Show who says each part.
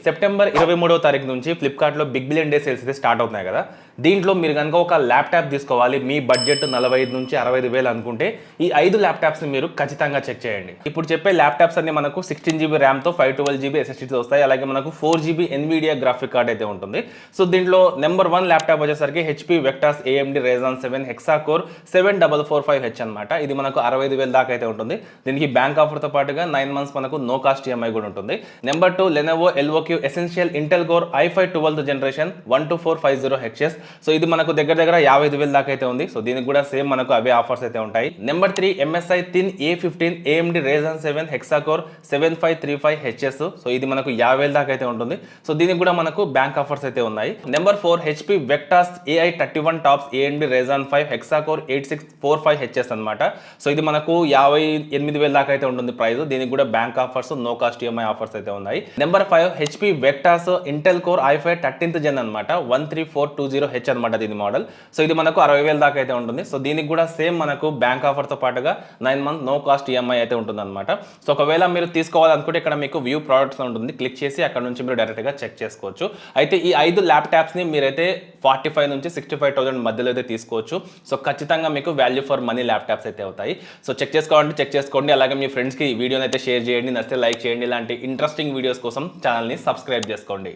Speaker 1: September 23వ తారీఖు నుంచి ఫ్లిప్కార్ట్లో బిగ్ బిలియన్ డే సేల్స్ అయితే స్టార్ట్ అవుతున్నాయి కదా. దీంట్లో మీరు కనుక ఒక ల్యాప్టాప్ తీసుకోవాలి, మీ బడ్జెట్ 45 నుంచి 65 వేలు అనుకుంటే ఈ 5 ల్యాప్టాప్స్ని మీరు ఖచ్చితంగా చెక్ చేయండి. ఇప్పుడు చెప్పే ల్యాప్టాప్స్ అన్ని మనకు 16 GB ర్యామ్తో 512 GB SSDతో వస్తాయి. అలాగే మనకు 4 GB NVIDIA గ్రాఫిక్ కార్డ్ అయితే ఉంటుంది. సో దీంట్లో నెంబర్ 1 ల్యాప్టాప్ వచ్చేసరికి HP Vectras AMD Ryzen 7 Hexa-Core 7445H అనమాట. ఇది మనకు 65,000 దాకా అయితే ఉంటుంది. దీనికి బ్యాంక్ ఆఫర్తో పాటుగా 9 months మనకు నో కాస్ట్ EMI కూడా ఉంటుంది. Number 2 Lenovo LOQ Essential Intel Core i5 12th generation 12450HS. So ఇది మనకు దగ్గర 55,000 దాకా అయితే ఉంది. సో దీనికి కూడా సేమ్ మనకు అవే ఆఫర్స్ అయితే ఉంటాయి. Number 3 MSI Thin A15 AMD Ryzen 7 Hexa-Core 7535HS. So ఇది మనకు 50,000 దాకా అయితే ఉంటుంది. సో దీనికి కూడా మనకు బ్యాంక్ ఆఫర్స్ అయితే ఉన్నాయి. Number 4 HP Vectras AI31 Tops AMD Ryzen 5 Hexa-Core 8645HS అనమాట. సో ఇది మనకు 58,000 దాకా అయితే ఉంటుంది ప్రైస్. దీనికి కూడా bank offers no cost EMI offers అయితే ఉన్నాయి. Number 5 HP Vectras Intel Core i5 13th gen అనమాట 13420H అనమాట దీని మోడల్. సో ఇది మనకు 60,000 దాకా అయితే ఉంటుంది. సో దీనికి కూడా సేమ్ మనకు బ్యాంక్ ఆఫర్తో పాటుగా 9 months నో కాస్ట్ EMI అయితే ఉంటుంది అనమాట. సో ఒకవేళ మీరు తీసుకోవాలనుకుంటే ఇక్కడ మీకు వ్యూ ప్రోడక్ట్స్ ఉంటుంది, క్లిక్ చేసి అక్కడ నుంచి మీరు డైరెక్ట్గా చెక్ చేసుకోవచ్చు. అయితే ఈ 5 ల్యాప్టాప్స్ని మీరైతే 45 నుంచి 65,000 మధ్యలో అయితే తీసుకోవచ్చు. సో ఖచ్చితంగా మీకు వాల్యూ ఫర్ మనీ ల్యాప్టాప్స్ అయితే అవుతాయి. సో చెక్ చేసుకోండి. అలాగే మీ ఫ్రెండ్స్కి ఈ వీడియోని అయితే షేర్ చేయండి, నచ్చితే లైక్ చేయండి. ఇలాంటి ఇంట్రెస్టింగ్ వీడియోస్ కోసం ఛానల్ని సబ్స్క్రైబ్ చేసుకోండి.